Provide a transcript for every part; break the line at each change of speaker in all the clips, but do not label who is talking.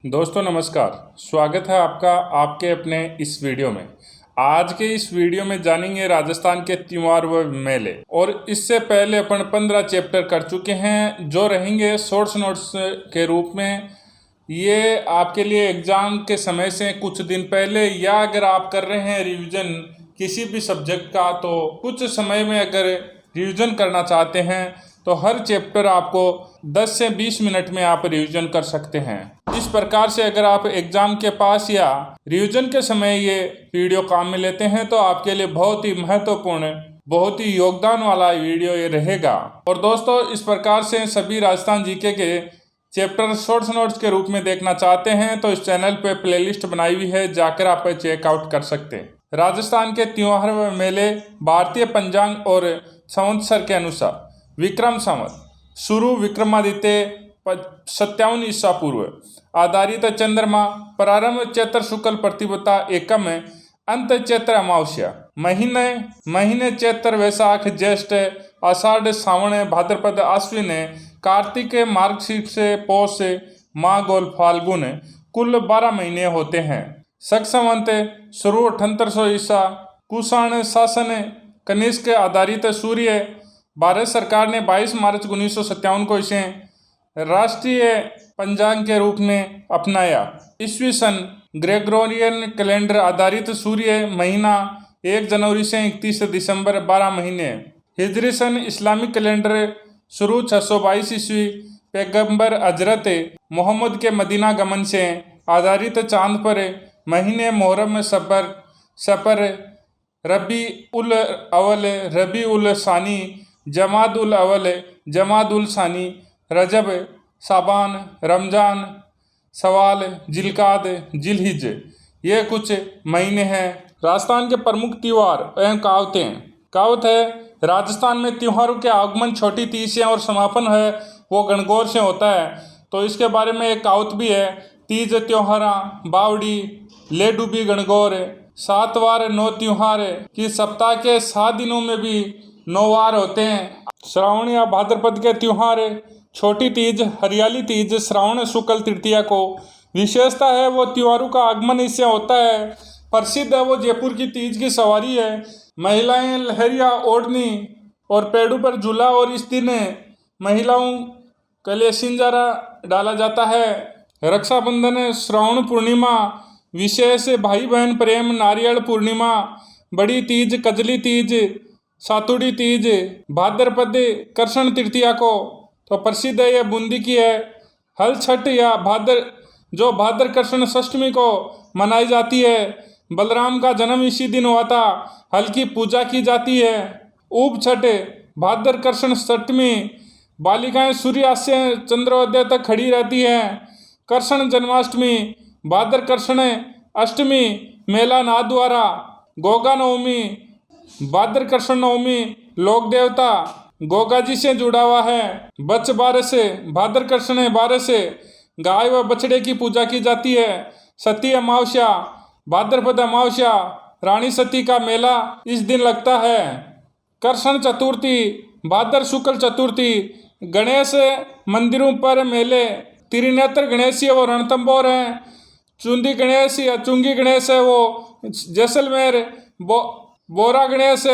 दोस्तों नमस्कार। स्वागत है आपका आपके अपने इस वीडियो में। आज के इस वीडियो में जानेंगे राजस्थान के त्योहार व मेले। और इससे पहले अपन 15 चैप्टर कर चुके हैं जो रहेंगे शॉर्ट्स नोट्स के रूप में। ये आपके लिए एग्ज़ाम के समय से कुछ दिन पहले या अगर आप कर रहे हैं रिवीजन किसी भी सब्जेक्ट का, तो कुछ समय में अगर रिवीजन करना चाहते हैं तो हर चैप्टर आपको 10 से 20 मिनट में आप रिवीजन कर सकते हैं। इस प्रकार से अगर आप एग्ज़ाम के पास या रिवीजन के समय ये वीडियो काम में लेते हैं तो आपके लिए बहुत ही महत्वपूर्ण, बहुत ही योगदान वाला वीडियो ये रहेगा। और दोस्तों इस प्रकार से सभी राजस्थान जीके के चैप्टर शॉर्ट्स नोट्स के रूप में देखना चाहते हैं तो इस चैनल पे प्लेलिस्ट बनाई हुई है, जाकर आप चेकआउट कर सकते हैं। राजस्थान के त्योहार व मेले भारतीय पंचांग और संवत्सर के अनुसार विक्रम संवत शुरू विक्रमादित्य 57 ईसा पूर्व आधारित चंद्रमा प्रारंभ चैत्र शुक्ल प्रतिपदा एकम अंत चैत्र अमावस्या महीने चैत्र वैशाख ज्येष्ठ आषाढ़ श्रावण भाद्रपद आश्विन कार्तिक मार्गशीर्ष पौष माघ और फाल्गुन कुल 12 महीने होते हैं। शक संवत शुरू 7800 ईसा कुषाण शासन कनिष्क आधारित सूर्य भारत सरकार ने 22 मार्च 1957 को इसे राष्ट्रीय पंचांग के रूप में अपनाया। ईस्वी सन ग्रेगोरियन कैलेंडर आधारित सूर्य महीना 1 जनवरी से 31 दिसंबर 12 महीने। हिजरी सन इस्लामिक कैलेंडर शुरू 622 ईस्वी पैगंबर हजरत मोहम्मद के मदीना गमन से आधारित चांद पर महीने मुहर्रम सफर रबी उल अवल रबी उल सानी जमाद उल अवल जमाद उल सानी रजब साबान रमजान सवाल जिलकाद जिलहिज ये कुछ महीने हैं। राजस्थान के प्रमुख त्यौहार एवं कहावत है। राजस्थान में त्योहारों के आगमन छोटी तीज से और समापन है वो गणगौर से होता है। तो इसके बारे में एक कहावत भी है, तीज त्योहारा बावड़ी ले डूबी गणगौर 7 वार 9 त्योहार कि सप्ताह के 7 दिनों में भी 9 वार होते हैं। श्रावण या भाद्रपद के त्योहार छोटी तीज हरियाली तीज श्रावण शुक्ल तृतीया को विशेषता है वो त्योहारों का आगमन इससे होता है। प्रसिद्ध है वो जयपुर की तीज की सवारी है। महिलाएं लहरिया ओढ़नी और पेड़ों पर झूला और इस दिन महिलाओं के लिए सिंजारा डाला जाता है। रक्षाबंधन श्रावण पूर्णिमा विशेष भाई बहन प्रेम नारियल पूर्णिमा बड़ी तीज कजली तीज सातुड़ी तीज भाद्रपद कृष्ण तृतीया को तो प्रसिद्ध है ये बूंदी की है। हल छठ या भाद्र कृष्ण षष्ठमी को मनाई जाती है। बलराम का जन्म इसी दिन हुआ था। हल की पूजा की जाती है। ऊप छठ भाद्र कृष्ण षष्ठमी बालिकाएं सूर्यास्त से चंद्रोदय तक खड़ी रहती हैं। कृष्ण जन्माष्टमी भाद्र कृष्ण अष्टमी मेला नाथद्वारा गोगा नवमी भाद्र कृष्ण नवमी लोक देवता गोगा जी से जुड़ा हुआ है। बच्च बारस भाद्र कृष्ण बारस गाय व बछड़े की पूजा की जाती है। सती अमावस्या भाद्रपद अमावस्या रानी सती का मेला इस दिन लगता है। कृष्ण चतुर्थी भाद्र शुक्ल चतुर्थी गणेश मंदिरों पर मेले त्रिनेत्र गणेश वो रणथंभौर है। चुंदी गणेश या चुंगी गणेश है वो जैसलमेर। बोरा गणेश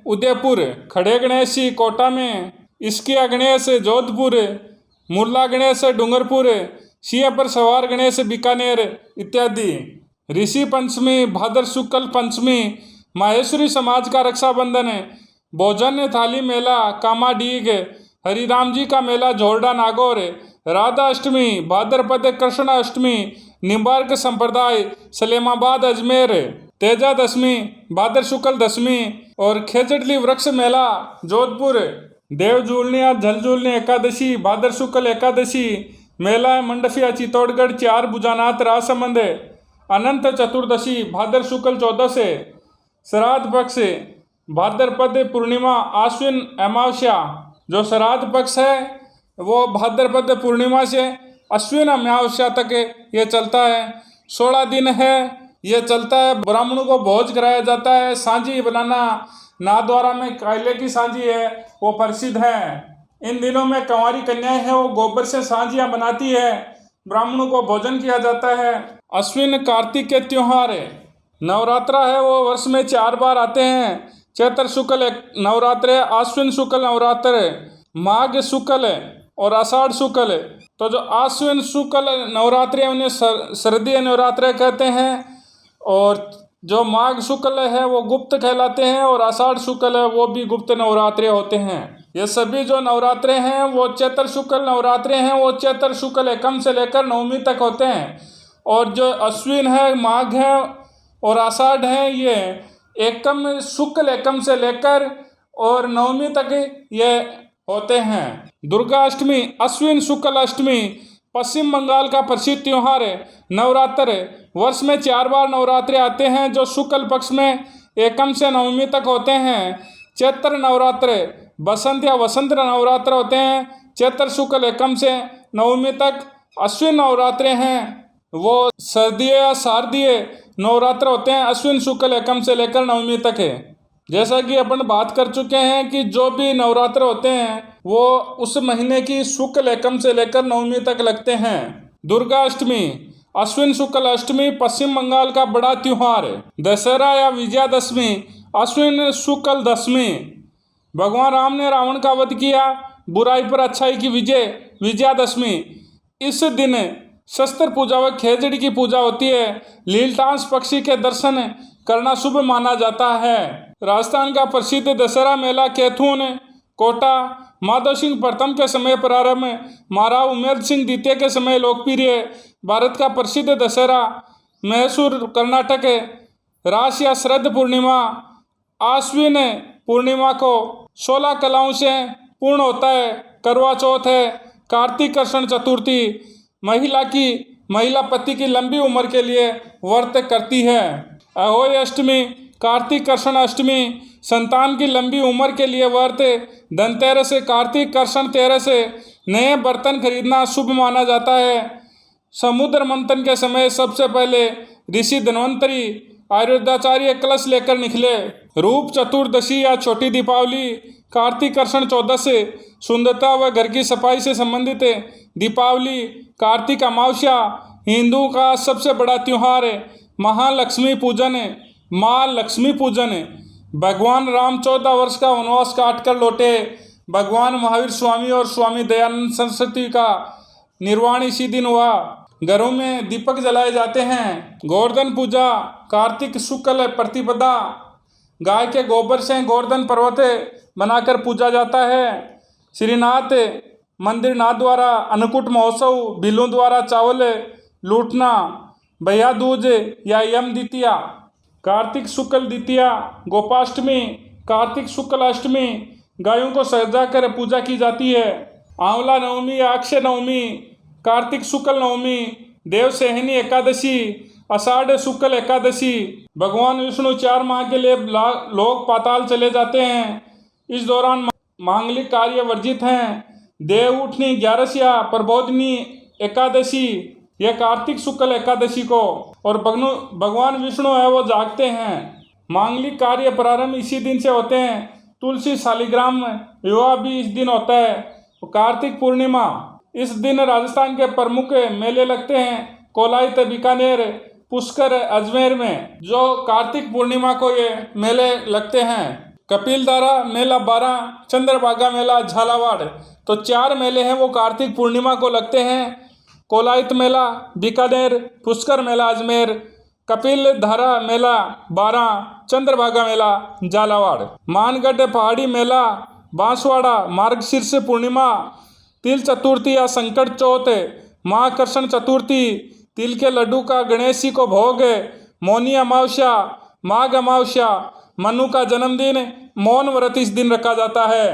उदयपुर। खड़े गणेश कोटा में। इस्किया गणेश जोधपुर। मुरला गणेश डूंगरपुर। सिंह पर सवार गणेश बीकानेर इत्यादि। ऋषि पंचमी भाद्र शुक्ल पंचमी माहेश्वरी समाज का रक्षाबंधन भोजन थाली मेला कामाडीग हरिराम जी का मेला झोरडा नागौर। राधा अष्टमी भाद्रपद कृष्ण अष्टमी निम्बार्क संप्रदाय सलेमाबाद अजमेर। तेजा दशमी भाद्र शुक्ल दशमी और खेजड़ली वृक्ष मेला जोधपुर। देव झूलने या झल झूलने एकादशी भाद्र शुक्ल एकादशी मेला मंडफिया चित्तौड़गढ़ 4 बुजानाथ राजसमंद। अनंत चतुर्दशी भाद्र शुक्ल 14 से। श्राद्ध पक्ष भाद्रपद पूर्णिमा आश्विन अमावस्या। जो श्राद्ध पक्ष है वो भाद्रपद पूर्णिमा से अश्विन अमावस्या तक ये चलता है। 16 दिन है ये चलता है। ब्राह्मणों को भोज कराया जाता है। सांझी बनाना नाथद्वारा में कायले की सांझी है वो प्रसिद्ध है। इन दिनों में कंवारी कन्याएं हैं वो गोबर से सांझियाँ बनाती है ब्राह्मणों को भोजन किया जाता है। अश्विन कार्तिक के त्योहार है। नवरात्रा है वो वर्ष में 4 बार आते हैं। चैत्र शुक्ल नवरात्र है, आश्विन शुक्ल नवरात्र है, माघ शुक्ल है और आषाढ़ शुक्ल है। तो जो आश्विन शुक्ल नवरात्रि है उन्हें शारदीय नवरात्र कहते हैं, और जो माघ शुक्ल है वो गुप्त कहलाते हैं, और आषाढ़ शुक्ल है वो भी गुप्त नवरात्रे होते हैं। ये सभी जो नवरात्रे हैं वो चैत्र शुक्ल नवरात्रे हैं, वो चैत्र शुक्ल एकम से लेकर नवमी तक होते हैं। और जो अश्विन है, माघ है और आषाढ़ है, ये एकम शुक्ल एकम से लेकर और नवमी तक ये होते हैं। दुर्गा अष्टमी, अश्विन शुक्ल अष्टमी पश्चिम बंगाल का प्रसिद्ध त्योहार है। नवरात्र है, वर्ष में 4 बार नवरात्रे आते हैं जो शुक्ल पक्ष में एकम से नवमी तक होते हैं। चैत्र नवरात्र, बसंत या वसंत नवरात्र होते हैं, चैत्र शुक्ल एकम से नवमी तक। अश्विन नवरात्रे हैं वो सर्दीय या शारदीय नवरात्र होते हैं, अश्विन शुक्ल एकम से लेकर नवमी तक है। जैसा कि अपन बात कर चुके हैं कि जो भी नवरात्र होते हैं वो उस महीने की शुक्ल एकम से लेकर नवमी तक लगते हैं। दुर्गा अष्टमी, अश्विन शुक्ल अष्टमी पश्चिम बंगाल का बड़ा त्योहार है। दशहरा या विजयादशमी, अश्विन शुक्ल दशमी, भगवान राम ने रावण का वध किया, बुराई पर अच्छाई की विजय, विजयादशमी। इस दिन शस्त्र पूजा व खेजड़ी की पूजा होती है। लीलटांस पक्षी के दर्शन करना शुभ माना जाता है। राजस्थान का प्रसिद्ध दशहरा मेला कैथून, कोटा, माधव सिंह प्रथम के समय प्रारंभ, महाराव उमेद सिंह द्वितीय के समय लोकप्रिय। भारत का प्रसिद्ध दशहरा मैसूर, कर्नाटक। रास या श्रद्ध पूर्णिमा, आश्विन पूर्णिमा को 16 कलाओं से पूर्ण होता है। करवा चौथ है। कार्तिक कृष्ण चतुर्थी, महिला पति की लंबी उम्र के लिए व्रत करती है। अहोई अष्टमी, कार्तिक कृष्ण अष्टमी, संतान की लंबी उम्र के लिए व्रत। धनतेरस, कार्तिक कृष्ण तेरस, नए बर्तन खरीदना शुभ माना जाता है। समुद्र मंथन के समय सबसे पहले ऋषि धन्वंतरी आयुर्वेदाचार्य कलश लेकर निकले। रूप चतुर्दशी या छोटी दीपावली, कार्तिक कृष्ण चौदस, सुंदरता व घर की सफाई से संबंधित है। दीपावली, कार्तिक अमावस्या, हिंदुओं का सबसे बड़ा त्योहार है। महालक्ष्मी पूजन है। माँ लक्ष्मी पूजन है। भगवान राम 14 वर्ष का वनवास काट कर लौटे। भगवान महावीर स्वामी और स्वामी दयानंद सरस्वती का निर्वाण इसी दिन हुआ। घरों में दीपक जलाए जाते हैं। गोवर्धन पूजा, कार्तिक शुक्ल प्रतिपदा, गाय के गोबर से गोवर्धन पर्वत बनाकर पूजा जाता है। श्रीनाथ मंदिर नाथद्वारा अन्नकूट महोत्सव, बिलों द्वारा चावल लूटना, भैया दूज या यम द्वितीया। कार्तिक शुक्ल द्वितीया, गोपाष्टमी, कार्तिक शुक्ल अष्टमी, गायों को सजा कर पूजा की जाती है। आंवला नवमी या अक्षय नवमी, कार्तिक शुक्ल नवमी, देवसेहनी एकादशी, आषाढ़ शुक्ल एकादशी। भगवान विष्णु 4 माह के लिए लोक पाताल चले जाते हैं। इस दौरान मांगलिक कार्य वर्जित हैं। देव उठनी 11 या प्रबोधनी एकादशी, यह कार्तिक शुक्ल एकादशी को, और भगवान विष्णु है वो जागते हैं। मांगलिक कार्य प्रारंभ इसी दिन से होते हैं। तुलसी शालिग्राम विवाह भी इस दिन होता है। कार्तिक पूर्णिमा, इस दिन राजस्थान के प्रमुख मेले लगते हैं। कोलायत बीकानेर, पुष्कर अजमेर में जो कार्तिक पूर्णिमा को ये मेले लगते हैं। कपिलधारा मेला 12, चंद्रभागा मेला झालावाड़, तो 4 मेले हैं वो कार्तिक पूर्णिमा को लगते हैं। कोलायत मेला बीकानेर, पुष्कर मेला अजमेर, कपिल धारा मेला 12, चंद्रभागा मेला झालावाड़। मानगढ़ पहाड़ी मेला बांसवाड़ा, मार्गशीर्ष पूर्णिमा, तिल चतुर्थी या संकट चौथ, महाकृष्ण चतुर्थी, तिल के लड्डू का गणेश जी को भोग, मौनी अमावस्या, माघ अमावस्या, मनु का जन्मदिन, मौन व्रत इस दिन रखा जाता है।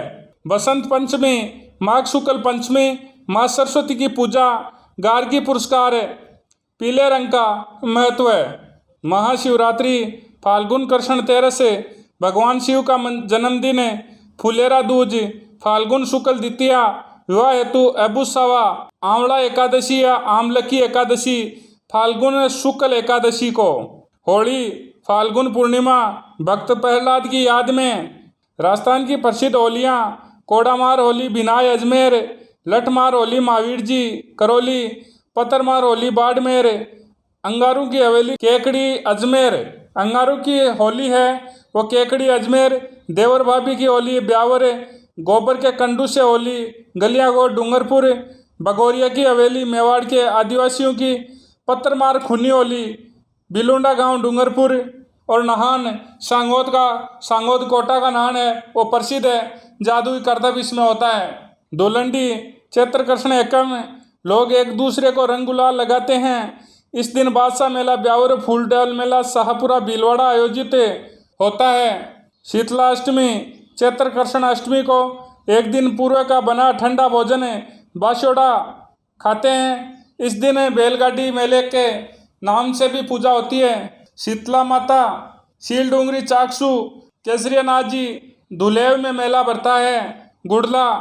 बसंत पंचमी, माघ शुक्ल पंचमी, माँ सरस्वती की पूजा, गार्गी पुरस्कार, पीले रंग का महत्व है। महाशिवरात्रि, फाल्गुन कृष्ण तेरस, भगवान शिव का जन्मदिन है। फुलेरा दूज, फाल्गुन शुक्ल द्वितीया, विवाह हेतु अबुसावा। आंवला एकादशी या आमलकी एकादशी, फाल्गुन शुक्ल एकादशी को। होली, फाल्गुन पूर्णिमा, भक्त प्रहलाद की याद में। राजस्थान की प्रसिद्ध होलियाँ, कोडामार होली भिनाई अजमेर, लठमार होली महावीर जी करौली, पतरमार होली बाड़मेर, अंगारू की हवेली केकड़ी अजमेर। अंगारू की होली है वो केकड़ी अजमेर। देवर भाभी की होली ब्यावर, गोबर के कंडू से होली गलियागोड़ डूंगरपुर। बगोरिया की हवेली मेवाड़ के आदिवासियों की। पत्थरमार खुनी होली बिलुंडा गांव डूंगरपुर। और नहान सांगोद कोटा का नहान है वो प्रसिद्ध है, जादुई करतब इसमें होता है। धुलंडी चैत्रकृष्ण एकम, लोग एक दूसरे को रंग गुलाल लगाते हैं। इस दिन बादशाह मेला ब्यावर फूलडाल मेला शाहपुरा भीलवाड़ा आयोजित होता है। शीतलाष्टमी चैत्रकृष्ण अष्टमी को एक दिन पूर्व का बना ठंडा भोजन बाशोड़ा खाते हैं। इस दिन बैलगाड़ी मेले के नाम से भी पूजा होती है। शीतला माता शील डूंगरी चाकसू केसरिया नाजी धुलेव में मेला भरता है। गुड़ला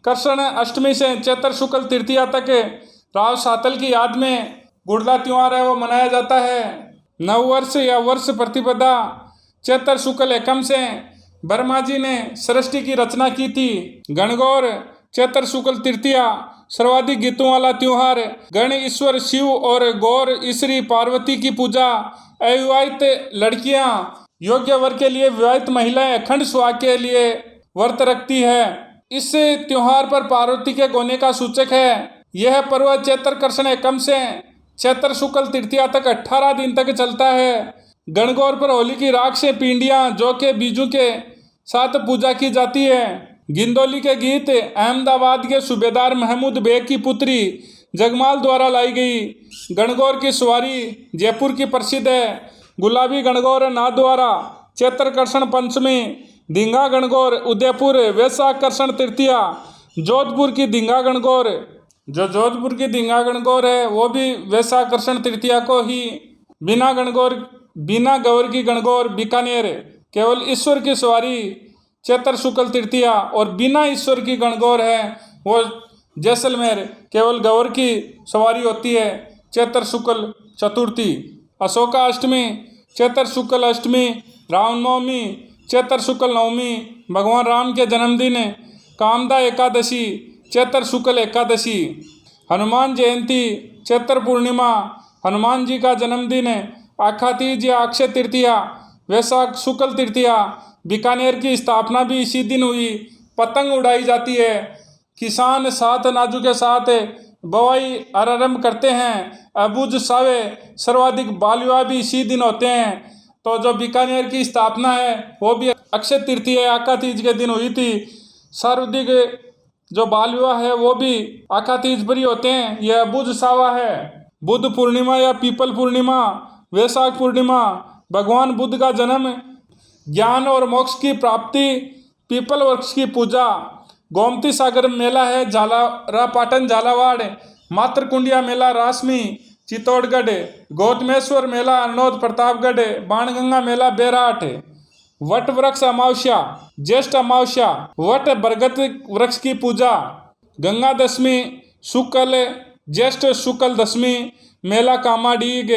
कृष्ण अष्टमी से चैत्र शुक्ल तृतीया तक राव सातल की याद में गुड़ला त्यौहार है वो मनाया जाता है। नववर्ष या वर्ष प्रतिपदा चैत्र शुक्ल एकम से ब्रह्मा जी ने सृष्टि की रचना की थी। गणगौर चैत्र शुक्ल तृतीया सर्वाधिक गीतों वाला त्योहार। गण ईश्वर शिव और गौर ईश्वरी पार्वती की पूजा। अविवाहित लड़कियां योग्य वर के लिए, विवाहित महिलाएं अखंड सुहाग के लिए व्रत रखती है। इस त्योहार पर पार्वती के गोने का सूचक है। यह पर्व चैत्र कृष्ण एकम से चैत्र शुक्ल तृतीया तक 18 दिन तक चलता है। गणगौर पर होली की राख से पिंडियां जौ के बीजों के साथ पूजा की जाती है। गिंदोली के गीत अहमदाबाद के सूबेदार महमूद बेग की पुत्री जगमाल द्वारा लाई गई। गणगौर की सवारी जयपुर की प्रसिद्ध है। गुलाबी गणगौर नाथद्वारा चैत्र कृष्ण पंचमी। धींगा गणगौर उदयपुर वैशाख कृष्ण तृतीया। जोधपुर की धींगा गणगौर, जो जोधपुर की धींगा गणगौर है वो भी वैशाख कृष्ण तृतीया को ही। बिना गौर की गणगौर बीकानेर केवल ईश्वर की सवारी चैत्र शुक्ल तृतीया। और बिना ईश्वर की गणगौर है वो जैसलमेर केवल गौर की सवारी होती है चैत्र शुक्ल चतुर्थी। अशोका अष्टमी चैत्र शुक्ल अष्टमी। रामनवमी चैत्र शुक्ल नवमी भगवान राम के जन्मदिन। कामदा एकादशी चैत्र शुक्ल एकादशी। हनुमान जयंती चैत्र पूर्णिमा हनुमान जी का जन्मदिन। आखा तीज या अक्षय तृतीया वैशाख शुक्ल तृतीया। बीकानेर की स्थापना भी इसी दिन हुई। पतंग उड़ाई जाती है। किसान सात नाजू के साथ बुवाई आरंभ करते हैं। अबुझ सावे सर्वाधिक बाल विवाह भी इसी दिन होते हैं। तो जो बीकानेर की स्थापना है वो भी अक्षय तृतीया आका तीज के दिन हुई थी। सर्वाधिक जो बाल विवाह है वो भी आका तीज पर ही होते हैं। यह अबुझ सावा है। बुद्ध पूर्णिमा या पीपल पूर्णिमा वैशाख पूर्णिमा भगवान बुद्ध का जन्म, ज्ञान और मोक्ष की प्राप्ति, पीपल वृक्ष की पूजा। गोमती सागर मेला है झालारापाटन झालावाड़। मातृकुंडिया मेला रासमी चित्तौड़गढ़। गौतमेश्वर मेला अरनोद प्रतापगढ़। बाणगंगा मेला बेराट। वट वृक्ष अमावस्या ज्येष्ठ अमावस्या वट बरगद वृक्ष की पूजा। गंगा दशमी शुक्ल ज्येष्ठ शुक्ल दशमी मेला कामाडीग।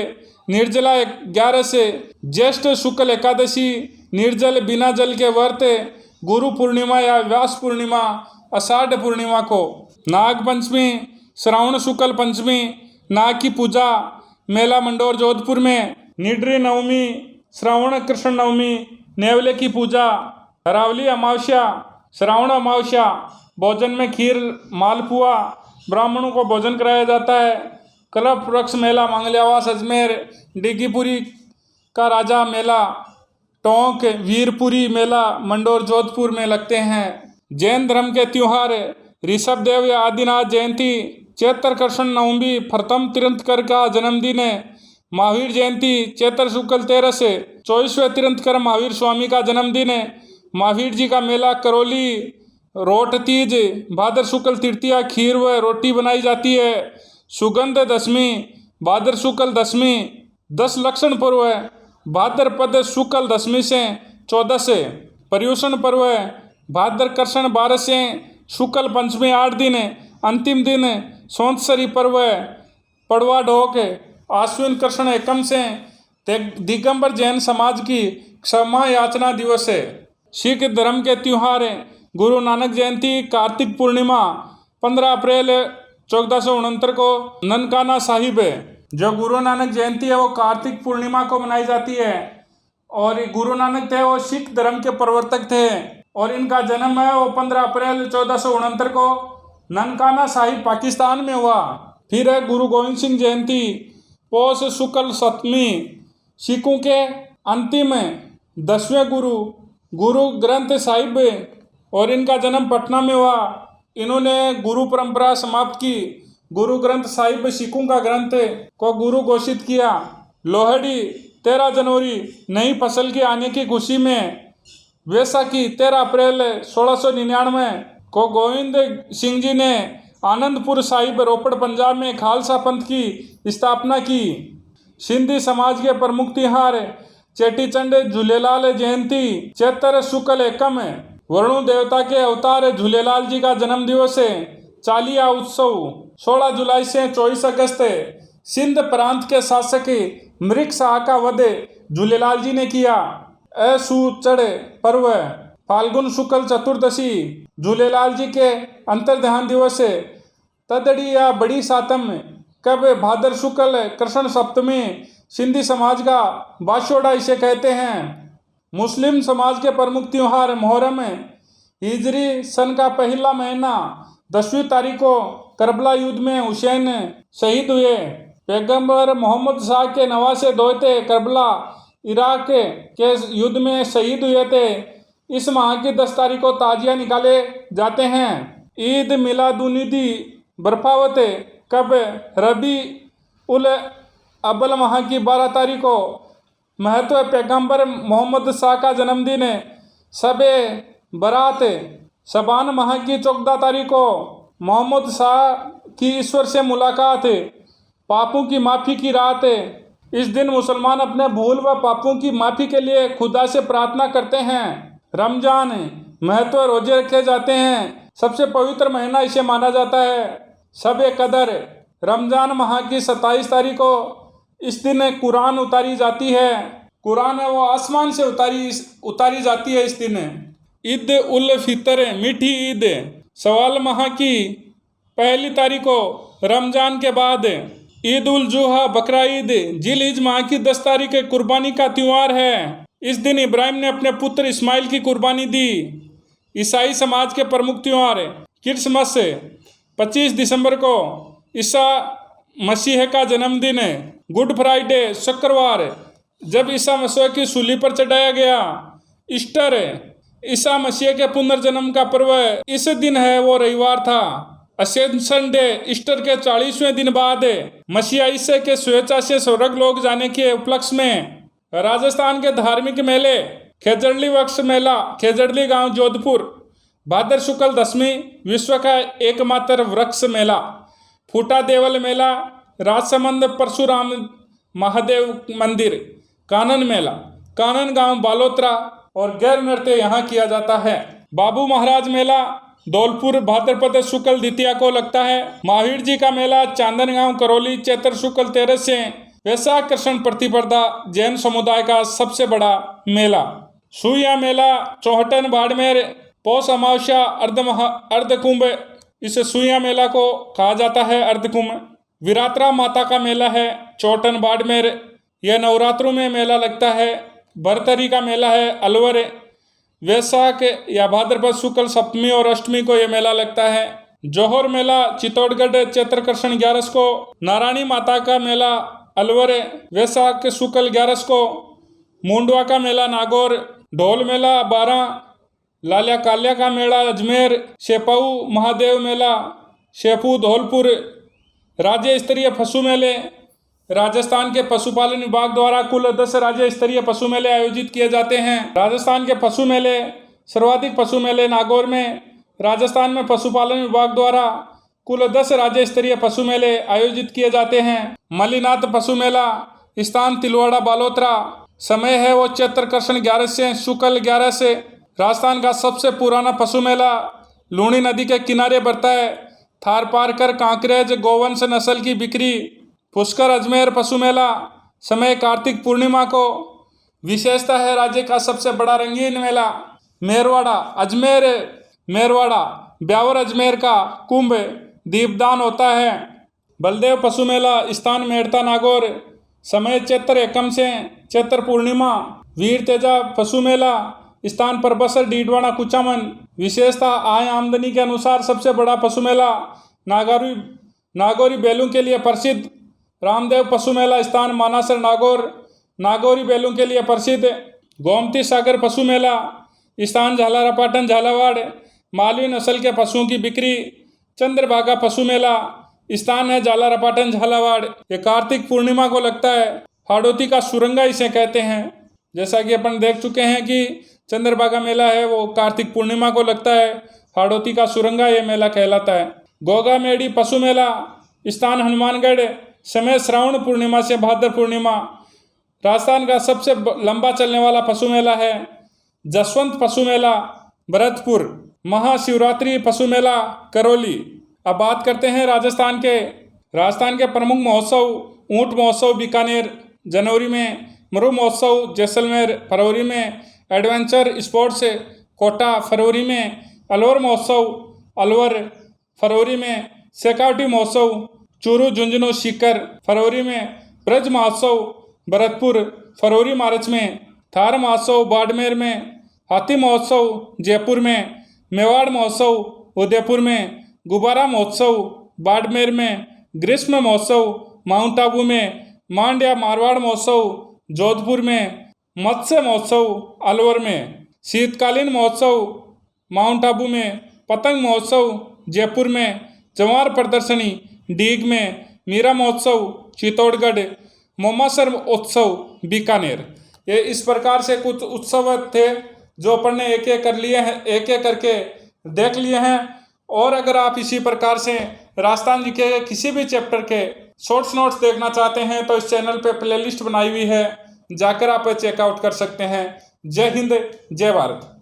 निर्जला 11 से ज्येष्ठ शुक्ल एकादशी निर्जल बिना जल के व्रत। गुरु पूर्णिमा या व्यास पूर्णिमा आषाढ़ पूर्णिमा को। नाग पंचमी श्रावण शुक्ल पंचमी नाग की पूजा मेला मंडोर जोधपुर में। निड्री नवमी श्रावण कृष्ण नवमी नेवले की पूजा। हरावली अमावस्या श्रावण अमावस्या भोजन में खीर मालपुआ ब्राह्मणों को भोजन कराया जाता है। कल्प वृक्ष मेला मंगल्यावास अजमेर। डिग्गीपुरी का राजा मेला टोंक वीरपुरी मेला मंडोर जोधपुर में लगते हैं। जैन धर्म के त्योहार ऋषभ देव या आदिनाथ जयंती चैत्र कृष्ण नवमी प्रथम तीर्थंकर का जन्मदिन है। महावीर जयंती चैत्र शुक्ल 13 से 24वें तीर्थंकर महावीर स्वामी का जन्मदिन है। महावीर जी का मेला करौली। रोट तीज भाद्र शुक्ल तृतीया खीर व रोटी बनाई जाती है। सुगंध दशमी भाद्र शुक्ल दशमी 10 लक्षण पर्व है। भाद्रपद शुक्ल दशमी से 14 से। पर्युषण पर्व है भाद्र कृष्ण 12 से शुक्ल पंचमी 8 दिन। अंतिम दिन संवत्सरी पर्व है पड़वा ढोक। आश्विन कृष्ण एकम से दिगंबर जैन समाज की क्षमा याचना दिवस है। सिख धर्म के त्योहार गुरु नानक जयंती कार्तिक पूर्णिमा 15 अप्रैल 1469 को ननकाना साहिब है। जो गुरु नानक जयंती है वो कार्तिक पूर्णिमा को मनाई जाती है। और गुरु नानक थे वो सिख धर्म के प्रवर्तक थे और इनका जन्म है वो 15 अप्रैल 1469 को ननकाना साहिब पाकिस्तान में हुआ। फिर है गुरु गोविंद सिंह जयंती पौष शुक्ल सप्तमी, सिखों के अंतिम 10वें गुरु ग्रंथ साहिब और इनका जन्म पटना में हुआ। इन्होंने गुरु परंपरा समाप्त की। गुरु ग्रंथ साहिब सिखों का ग्रंथ को गुरु घोषित किया। लोहड़ी 13 जनवरी नई फसल के आने की खुशी में। वैसाखी 13 अप्रैल 1699 को गोविंद सिंह जी ने आनंदपुर साहिब रोपड़ पंजाब में खालसा पंथ की स्थापना की। सिंधी समाज के प्रमुख त्योहार चेटीचंड, झूलेलाल जयंती, चैत्र शुक्ल एकम, वरुण देवता के अवतार झूलेलाल जी का जन्म दिवस है, चालिया उत्सव 16 जुलाई से 24 अगस्त। सिंध प्रांत के शासक मृग शाह का वध झूलेलाल जी ने किया। असुचड़ पर्व फाल्गुन शुक्ल चतुर्दशी झूलेलाल जी के अंतर्ध्यान दिवस। तदड़ी या बड़ी सातम कब भाद्र शुक्ल कृष्ण सप्तमी सिंधी समाज का बाशोड़ा इसे कहते हैं। मुस्लिम समाज के प्रमुख त्योहार मुहर्रम हिजरी सन का पहला महीना 10वीं तारीख को करबला युद्ध में हुसैन शहीद हुए। पैगंबर मोहम्मद शाह के नवासे दोहते करबला इराक के युद्ध में शहीद हुए थे। इस माह की 10 तारीख को ताजिया निकाले जाते हैं। ईद मिलादुन्नबी बरफावत कब रबी उल अव्वल माह की 12 तारीख को। महत्व पैगंबर मोहम्मद शाह का जन्मदिन शबे बरात शबान माह की 14 तारीख को। मोहम्मद शाह की ईश्वर से मुलाकात, पापों की माफ़ी की रात। इस दिन मुसलमान अपने भूल व पापों की माफ़ी के लिए खुदा से प्रार्थना करते हैं। रमजान महत्व रोजे रखे जाते हैं। सबसे पवित्र महीना इसे माना जाता है। शब-ए कदर रमजान माह की 27 तारीख को इस दिन कुरान उतारी जाती है। कुरान है वो आसमान से उतारी जाती है इस दिन। ईद उल फितर मीठी ईद सवाल माह की 1 तारीख को रमजान के बाद। ईद उल जुहा बकरा ईद जिल-हिज माह की 10 तारीख कुर्बानी का त्यौहार है। इस दिन इब्राहिम ने अपने पुत्र इस्माइल की कुर्बानी दी। ईसाई समाज के प्रमुख त्यौहार क्रिसमस 25 दिसंबर को ईसा मसीह का जन्मदिन। गुड फ्राइडे शुक्रवार जब ईसा मसीह की सूली पर चढ़ाया गया। ईस्टर ईसा मसीह के पुनर्जन्म का पर्व इस दिन है वो रविवार था। असेंशन डे ईस्टर के 40वें दिन बाद मसीह ईसा के स्वेच्छा से स्वर्ग लोक जाने के उपलक्ष्य में राजस्थान के धार्मिक मेले खेजड़ली वृक्ष मेला खेजड़ली गांव जोधपुर भाद्र शुक्ल 10वीं विश्व का एकमात्र वृक्ष मेला। फूटा देवल मेला राजसमंद परशुराम महादेव मंदिर। कानन मेला कानन गांव बालोत्रा और गैर नृत्य यहाँ किया जाता है। बाबू महाराज मेला धौलपुर भाद्रपद शुक्ल द्वितीया को लगता है। महावीर जी का मेला चांदन गांव करौली चैत्र शुक्ल 13 से वैशाख कृष्ण प्रतिपदा जैन समुदाय का सबसे बड़ा मेला। सुइया मेला चौहटन बाड़मेर पौष अमावस्या अर्धकुंभ इस सुइया मेला को कहा जाता है अर्धकुंभ। विरात्रा माता का मेला है चौहटन बाड़मेर। यह नवरात्रों में मेला लगता है। भरतरी का मेला है अलवर। वैशाख या भाद्रपद शुक्ल सप्तमी और अष्टमी को यह मेला लगता है। जौहर मेला चित्तौड़गढ़ चैत्र कृष्ण 11 को। नारायणी माता का मेला अलवर वैशाख शुक्ल 11 को। मुंडवा का मेला नागौर। ढोल मेला 12। लालिया कालिया का मेला अजमेर। शेपाऊ महादेव मेला शेपू धौलपुर। राज्य स्तरीय पशु मेले राजस्थान के पशुपालन विभाग द्वारा कुल 10 राज्य स्तरीय पशु मेले आयोजित किए जाते हैं। राजस्थान के पशु मेले सर्वाधिक पशु मेले नागौर में। राजस्थान में पशुपालन विभाग द्वारा कुल 10 राज्य स्तरीय पशु मेले आयोजित किए जाते हैं। मलीनाथ पशु मेला स्थान तिलवाड़ा बालोतरा। समय है वो चैत्र कृष्ण 11 से शुक्ल 11 से। राजस्थान का सबसे पुराना पशु मेला लूणी नदी के किनारे बढ़ता है। थार पार कर कांकरेज गोवंश नस्ल की बिक्री। पुष्कर अजमेर पशु मेला समय कार्तिक पूर्णिमा को। विशेषता है राज्य का सबसे बड़ा रंगीन मेला। मेरवाड़ा अजमेर मेरवाड़ा ब्यावर अजमेर का कुंभ दीपदान होता है। बलदेव पशु मेला स्थान मेड़ता नागौर, समय चैत्र एकम से चैत्र पूर्णिमा। वीर तेजा पशु मेला स्थान परबसर डीडवाना कुचामन। विशेषता आय आमदनी के अनुसार सबसे बड़ा पशु मेला नागौरी बैलों के लिए प्रसिद्ध। रामदेव पशु मेला स्थान मानासर नागौर, नागौरी बैलों के लिए प्रसिद्ध। गोमती सागर पशु मेला स्थान झालरापाटन झालावाड़, मालवी नस्ल के पशुओं की बिक्री। चंद्रभागा पशु मेला स्थान है झालरापाटन झालावाड़। ये कार्तिक पूर्णिमा को लगता है। हाड़ौती का सुरंगा इसे कहते हैं। जैसा कि अपन देख चुके हैं कि चंद्रभागा मेला है वो कार्तिक पूर्णिमा को लगता है। हाड़ौती का सुरंगा ये मेला कहलाता है। गोगा मेड़ी पशु मेला स्थान हनुमानगढ़, समय श्रावण पूर्णिमा से भाद्र पूर्णिमा। राजस्थान का सबसे लंबा चलने वाला पशु मेला है जसवंत पशु मेला भरतपुर। महाशिवरात्रि पशु मेला करौली। अब बात करते हैं राजस्थान के प्रमुख महोत्सव। ऊंट महोत्सव बीकानेर जनवरी में, मरु महोत्सव जैसलमेर फरवरी में, एडवेंचर स्पोर्ट्स कोटा फरवरी में, अलवर महोत्सव अलवर फरवरी में, शेखावटी महोत्सव चूरू झुंझुनू सीकर फरवरी में, ब्रज महोत्सव भरतपुर फरवरी मार्च में, थार महोत्सव बाड़मेर में, हाथी महोत्सव जयपुर में, मेवाड़ महोत्सव उदयपुर में, गुब्बारा महोत्सव बाड़मेर में, ग्रीष्म महोत्सव माउंट आबू में, मांड्या मारवाड़ महोत्सव जोधपुर में, मत्स्य महोत्सव अलवर में, शीतकालीन महोत्सव माउंट आबू में, पतंग महोत्सव जयपुर में, जवार प्रदर्शनी डीग में, मीरा महोत्सव चित्तौड़गढ़, मोमासर उत्सव बीकानेर। ये इस प्रकार से कुछ उत्सव थे जो अपन ने एक एक कर लिए हैं, एक एक करके देख लिए हैं। और अगर आप इसी प्रकार से राजस्थान जी के किसी भी चैप्टर के शॉर्ट्स नोट्स देखना चाहते हैं तो इस चैनल पे प्लेलिस्ट बनाई हुई है, जाकर आप चेकआउट कर सकते हैं। जय हिंद, जय भारत।